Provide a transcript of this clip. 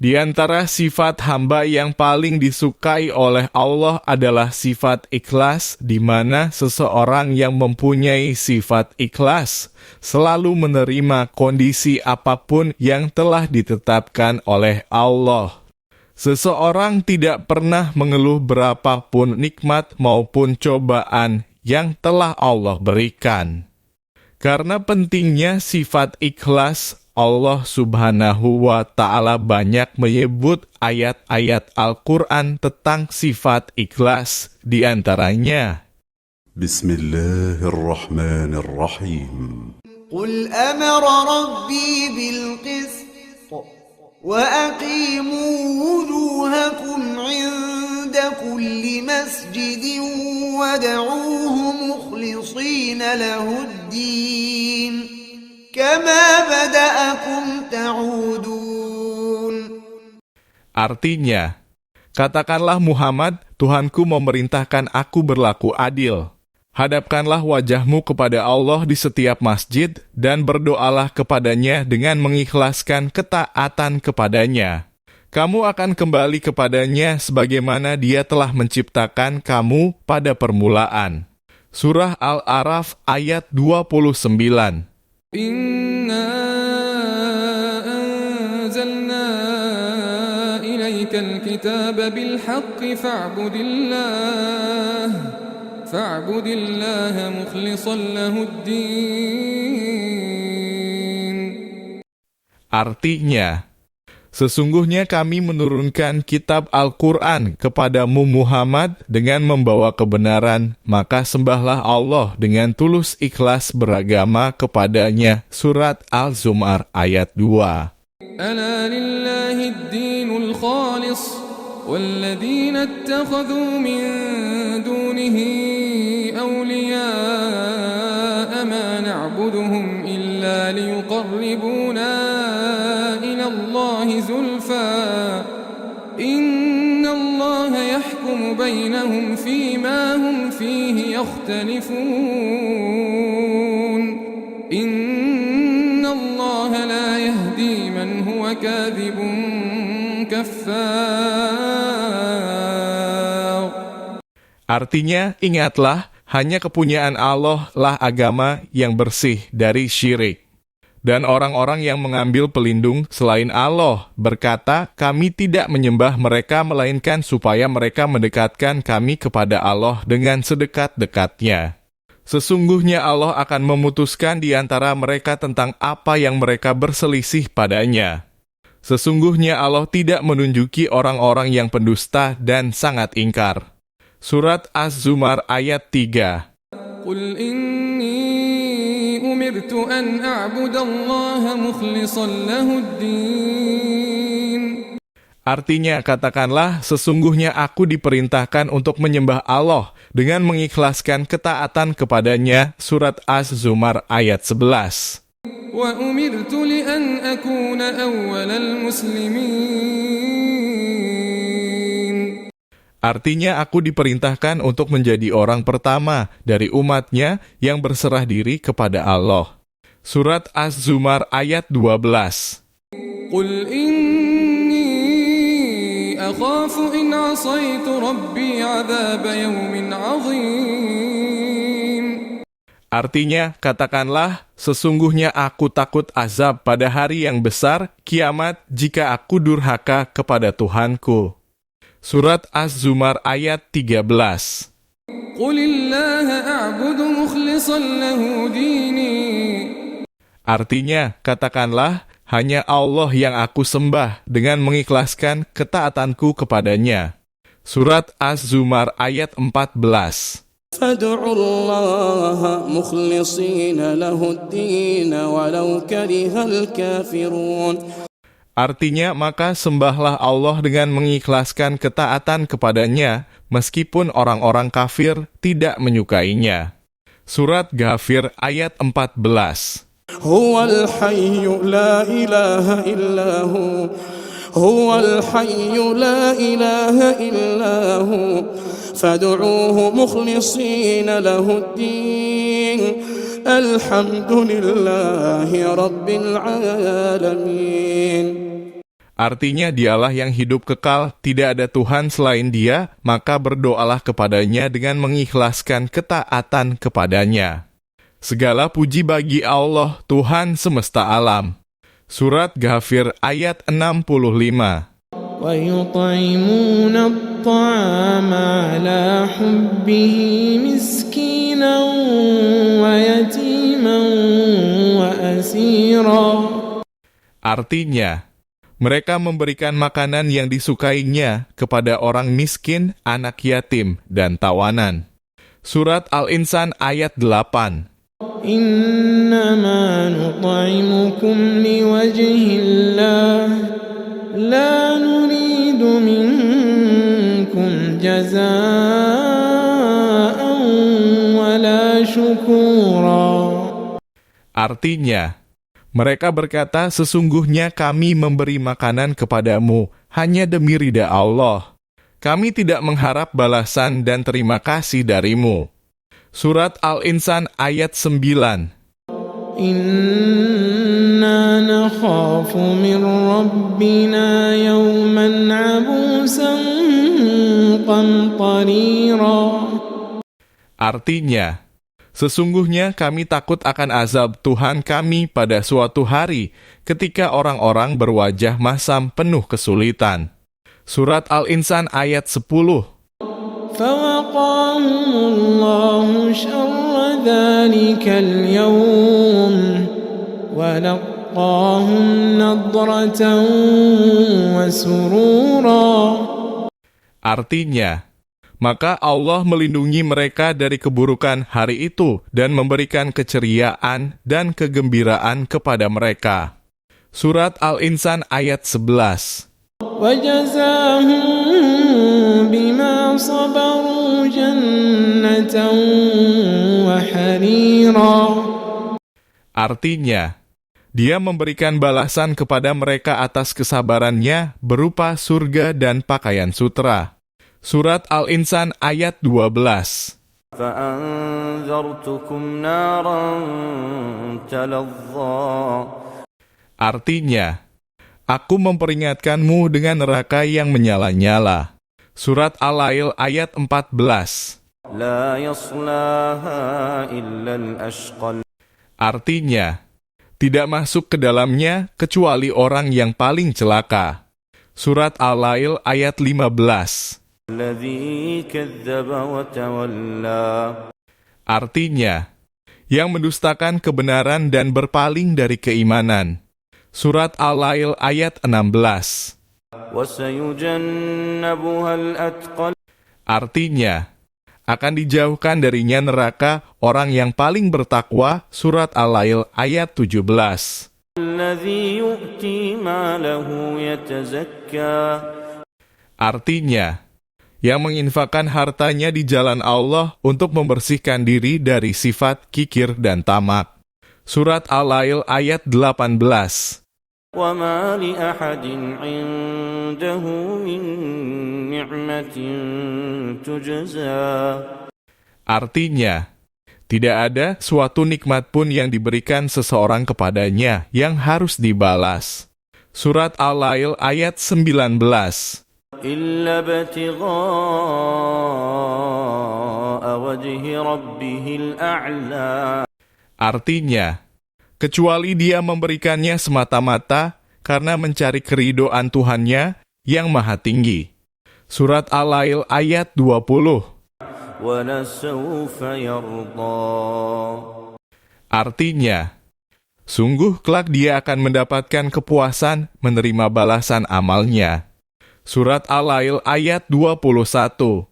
Di antara sifat hamba yang paling disukai oleh Allah adalah sifat ikhlas, di mana seseorang yang mempunyai sifat ikhlas selalu menerima kondisi apapun yang telah ditetapkan oleh Allah. Seseorang tidak pernah mengeluh berapapun nikmat maupun cobaan yang telah Allah berikan. Karena pentingnya sifat ikhlas, Allah Subhanahu wa Ta'ala banyak menyebut ayat-ayat Al-Quran tentang sifat ikhlas, di antaranya Bismillahirrahmanirrahim. Qul amara rabbi bil qist wa aqimu wujuhakum 'inda kulli masjidin wad'uuhu mukhlishina lahud-din Kama bada'akum ta'udun. Artinya, katakanlah Muhammad, Tuhanku memerintahkan aku berlaku adil. Hadapkanlah wajahmu kepada Allah di setiap masjid dan berdoalah kepadanya dengan mengikhlaskan ketaatan kepadanya. Kamu akan kembali kepadanya sebagaimana Dia telah menciptakan kamu pada permulaan. Surah Al-A'raf ayat 29. Inna anzalna ilaikal kitaba bil haqqi fa'budillaha mukhlishan lahud-din. Artinya, sesungguhnya kami menurunkan kitab Al-Quran kepadamu Muhammad dengan membawa kebenaran, maka sembahlah Allah dengan tulus ikhlas beragama kepadanya. Surat Al-Zumar ayat 2. Ala lillahi ad-dinul khalis walladzina ittakhadhu min dunihi awliya'a ma na'buduhum illa liyuqarribuna الله زلفى إن الله يحكم بينهم فيما هم فيه يختلفون إن الله لا يهدي من هو كاذب كفار. Artinya, ingatlah, hanya kepunyaan Allah lah agama yang bersih dari syirik. Dan orang-orang yang mengambil pelindung selain Allah berkata, kami tidak menyembah mereka melainkan supaya mereka mendekatkan kami kepada Allah dengan sedekat-dekatnya. Sesungguhnya Allah akan memutuskan di antara mereka tentang apa yang mereka berselisih padanya. Sesungguhnya Allah tidak menunjuki orang-orang yang pendusta dan sangat ingkar. Surat Az-Zumar ayat 3. Qul umirtu an a'budallaha mukhlishan lahud-din. Artinya, katakanlah, sesungguhnya aku diperintahkan untuk menyembah Allah dengan mengikhlaskan ketaatan kepadanya. Surat Az-Zumar ayat 11. Wa umirtu li an akuna awwalal muslimin. Artinya, aku diperintahkan untuk menjadi orang pertama dari umatnya yang berserah diri kepada Allah. Surat Az-Zumar ayat 12. Qul inni akhafu in asaitu rabbi 'adzaba yawmin 'adzim. Artinya, katakanlah, sesungguhnya aku takut azab pada hari yang besar, kiamat, jika aku durhaka kepada Tuhanku. Surat Az-Zumar ayat 13. Qulillaha a'budu mukhlishan lahu dini. Artinya, katakanlah, hanya Allah yang aku sembah dengan mengikhlaskan ketaatanku kepadanya. Surat Az-Zumar ayat 14. Fad'ullaha mukhlishina lahud-din walau karihal kafirun. Artinya, maka sembahlah Allah dengan mengikhlaskan ketaatan kepadanya, meskipun orang-orang kafir tidak menyukainya. Surat Ghafir ayat 14. Huwal hayyu la ilaha illahu Huwal hayyu la ilaha illahu Fad'uuhu mukhlishina lahud-din Alhamdulillahi rabbil alamin. Artinya dialah yang hidup kekal, tidak ada Tuhan selain Dia, maka berdoalah kepadanya dengan mengikhlaskan ketaatan kepadanya. Segala puji bagi Allah, Tuhan semesta alam. Surat Ghafir ayat 65. وَيُطْعِمُونَ الطَّعَامَ عَلَى حُبِّهِ مِسْكِينًا وَيَتِيمًا وَأَسِيرًا. Artinya, mereka memberikan makanan yang disukainya kepada orang miskin, anak yatim, dan tawanan. Surat Al-Insan ayat 8. إِنَّمَا نُطْعِمُكُمْ لِوَجْهِ اللَّهِ لَا نُرِيدُ مِنكُمْ جَزَاءً وَلَا شُكُورًا. Artinya, mereka berkata, sesungguhnya kami memberi makanan kepadamu hanya demi ridha Allah. Kami tidak mengharap balasan dan terima kasih darimu. Surat Al-Insan ayat 9. إِنَّا نَخَافُ مِنْ رَبِّنَا يَوْمًا عَبُوسًا قَمْطَرِيرًا. Artinya, sesungguhnya kami takut akan azab Tuhan kami pada suatu hari ketika orang-orang berwajah masam penuh kesulitan. Surat Al-Insan ayat 10. فَوَقَاهُمُ اللَّهُ شَرَّ ذَلِكَ الْيَوْمِ وَلَقَّاهُمْ نَضْرَةً وَسُرُورًا. Artinya, maka Allah melindungi mereka dari keburukan hari itu dan memberikan keceriaan dan kegembiraan kepada mereka. Surat Al-Insan ayat 11. وَجَزَاهُم بِمَا صَبَرُوا جَنَّةً وَحَرِيرًا. Artinya, Dia memberikan balasan kepada mereka atas kesabarannya berupa surga dan pakaian sutra. Surat Al-Insan ayat 12. فَأَنذَرْتُكُمْ نَارًا تَلَظَّى. Artinya, Aku memperingatkanmu dengan neraka yang menyala-nyala. Surat Al-Lail ayat 14. لَا يَصْلَاهَا إِلَّا الْأَشْقَى. Artinya, tidak masuk ke dalamnya kecuali orang yang paling celaka. Surat Al-Lail ayat 15. الَّذِي كَذَّبَ وَتَوَلَّى. Artinya, yang mendustakan kebenaran dan berpaling dari keimanan. Surat Al-Lail ayat 16. وَسَيُجَنَّبُهَا الْأَتْقَى. Artinya, akan dijauhkan darinya neraka orang yang paling bertakwa. Surat Al-Lail ayat 17. الَّذِي يُؤْتِي مَالَهُ يَتَزَكَّى. Artinya, yang menginfakkan hartanya di jalan Allah untuk membersihkan diri dari sifat kikir dan tamak. Surat Al-Lail ayat 18. وَمَا لِأَحَدٍ عِندَهُ مِنْ نِعْمَةٍ تُجْزَى. Artinya, tidak ada suatu nikmat pun yang diberikan seseorang kepadanya yang harus dibalas. Surat Al-Lail ayat 19. إِلَّا ابْتِغَاءَ وَجْهِ رَبِّهِ الْأَعْلَى. Artinya, kecuali dia memberikannya semata-mata karena mencari keridhaan Tuhannya yang maha tinggi. Surat Al-Lail ayat 20. وَلَسَوْفَ يَرْضَى. Artinya, sungguh kelak dia akan mendapatkan kepuasan menerima balasan amalnya. Surat Al-Lail ayat 21.